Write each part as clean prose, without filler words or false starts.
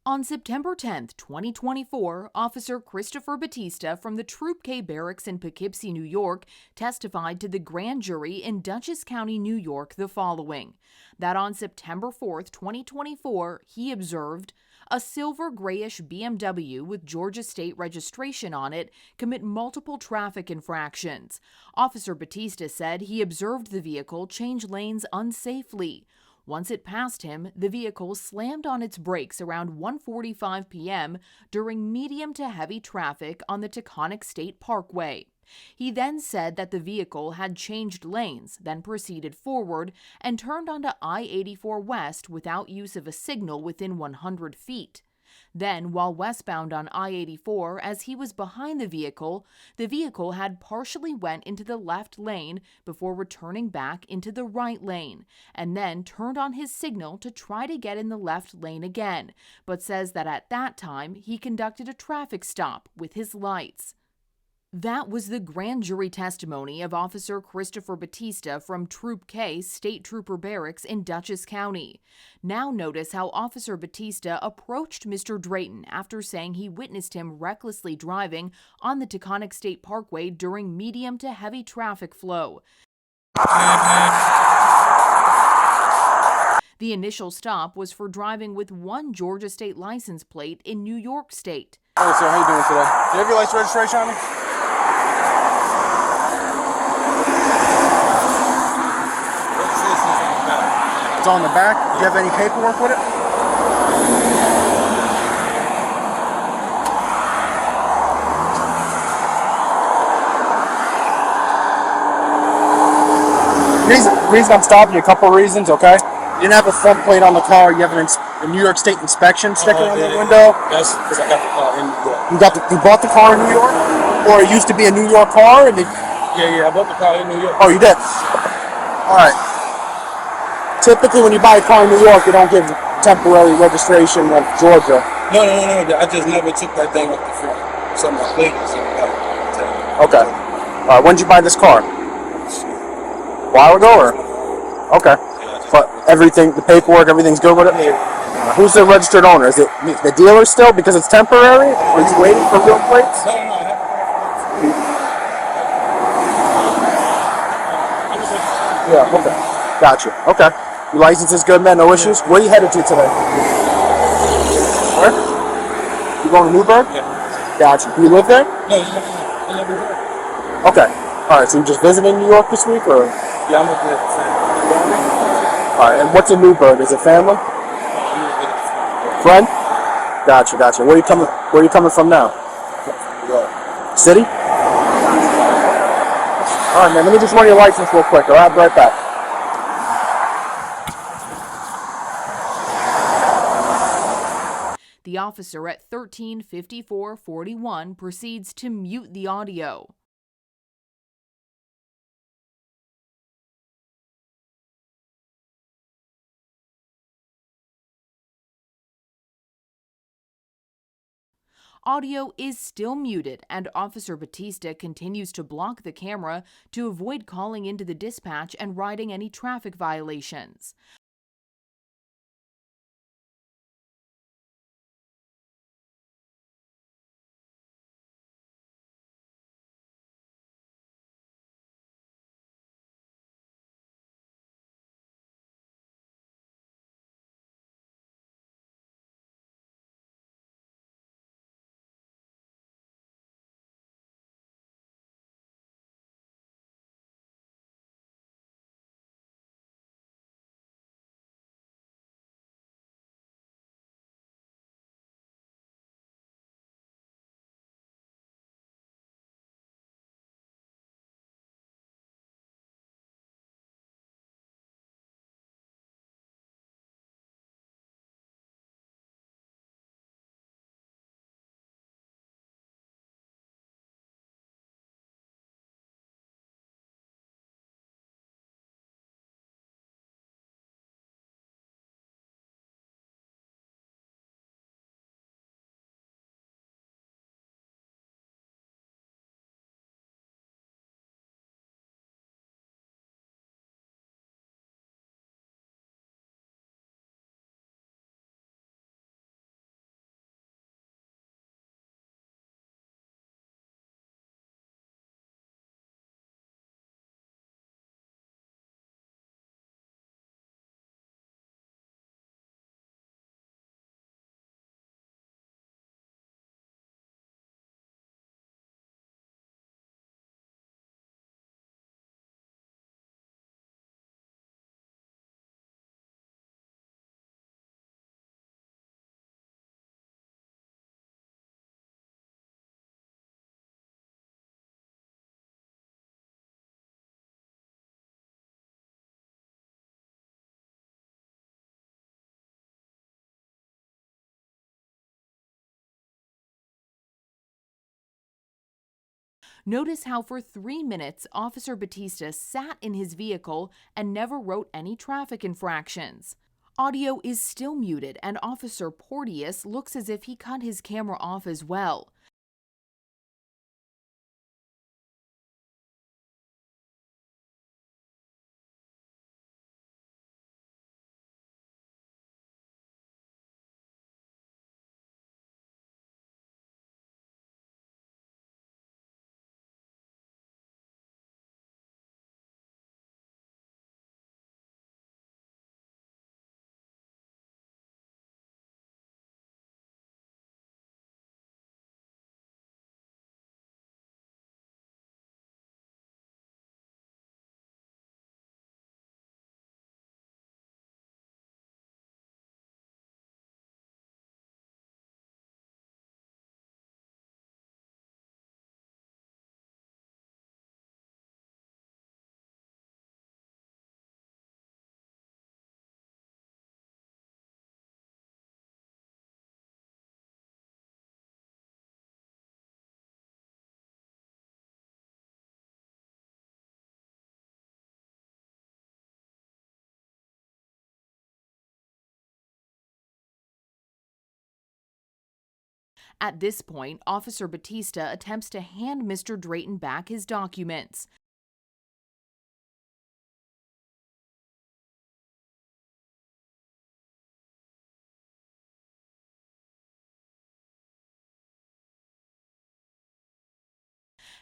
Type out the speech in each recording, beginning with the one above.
On September 10, 2024, Officer Christopher Batista from the Troop K barracks in Poughkeepsie, New York, testified to the grand jury in Dutchess County, New York, the following: that on September 4, 2024, he observed a silver grayish BMW with Georgia state registration on it commit multiple traffic infractions. Officer Batista said he observed the vehicle change lanes unsafely. Once it passed him, the vehicle slammed on its brakes around 1:45 p.m. during medium to heavy traffic on the Taconic State Parkway. He then said that the vehicle had changed lanes, then proceeded forward and turned onto I-84 West without use of a signal within 100 feet. Then, while westbound on I-84, as he was behind the vehicle had partially went into the left lane before returning back into the right lane, and then turned on his signal to try to get in the left lane again, but says that at that time he conducted a traffic stop with his lights. That was the grand jury testimony of Officer Christopher Batista from Troop K State Trooper Barracks in Dutchess County. Now notice how Officer Batista approached Mr. Drayton after saying he witnessed him recklessly driving on the Taconic State Parkway during medium to heavy traffic flow. The initial stop was for driving with one Georgia state license plate in New York State. Hey, sir, how you doing today? Do you have your license registration on me? It's on the back. Do you have any paperwork with it? Reason I'm stopping you, a couple of reasons, okay? You didn't have a front plate on the car. You have a New York State inspection sticker on the window. That's because I got the car in New York. You bought the car in New York? Or it used to be a New York car? Yeah, I bought the car in New York. Oh, you did? All right. Typically, when you buy a car in New York, they don't give temporary registration of Georgia. No. I just never took that thing off the front. So my plate is in the back. Okay. All right. When did you buy this car? A while ago, or? Okay. But everything, the paperwork, everything's good with it? Yeah. Who's the registered owner? Is it the dealer still because it's temporary? Or is he waiting for real plates? No, I haven't. Yeah, okay. Gotcha. Okay. Your license is good, man? No issues? Where are you headed to today? Where? You going to Newburgh? Yeah. Gotcha. Do you live there? No, I never heard. Okay. All right, so you just visiting New York this week, or? Yeah, I'm with the family. All right, and what's a Newburgh? Is it family? Friend? Gotcha. Where are you coming from now? City? All right, man, let me just run your license real quick, all right? I'll be right back. The officer at 13:54:41 proceeds to mute the audio. Audio is still muted, and Officer Batista continues to block the camera to avoid calling into the dispatch and writing any traffic violations. Notice how for 3 minutes Officer Batista sat in his vehicle and never wrote any traffic infractions. Audio is still muted, and Officer Porteous looks as if he cut his camera off as well. At this point, Officer Batista attempts to hand Mr. Drayton back his documents.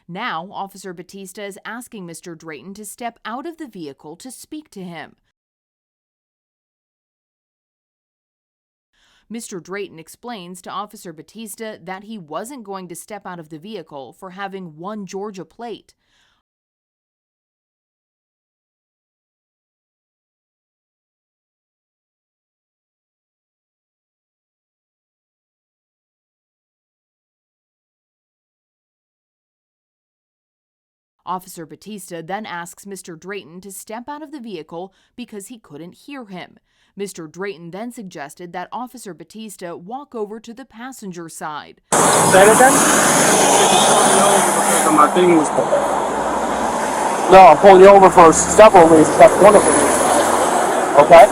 Now, Officer Batista is asking Mr. Drayton to step out of the vehicle to speak to him. Mr. Drayton explains to Officer Batista that he wasn't going to step out of the vehicle for having one Georgia plate. Officer Batista then asks Mr. Drayton to step out of the vehicle because he couldn't hear him. Mr. Drayton then suggested that Officer Batista walk over to the passenger side. Say it again? So my thing was. No, I'm pulling you over for several reasons. That's one of the reasons. Okay?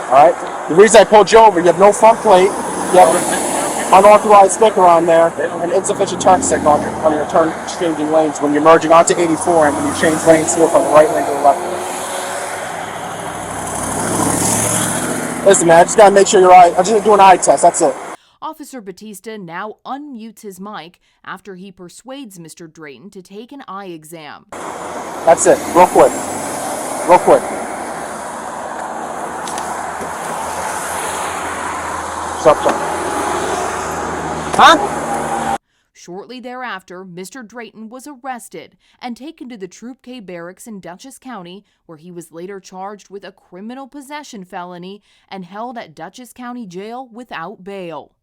Alright? The reason I pulled you over, you have no front plate, you have an unauthorized sticker on there, and insufficient turn signal on your turn changing lanes when you're merging onto 84 and when you change lanes here from the right lane to the left lane. Listen, man, I just gotta make sure you're right. I'm just doing an eye test, that's it. Officer Batista now unmutes his mic after he persuades Mr. Drayton to take an eye exam. That's it, real quick. Real quick. Stop. Huh? Shortly thereafter, Mr. Drayton was arrested and taken to the Troop K barracks in Dutchess County, where he was later charged with a criminal possession felony and held at Dutchess County Jail without bail.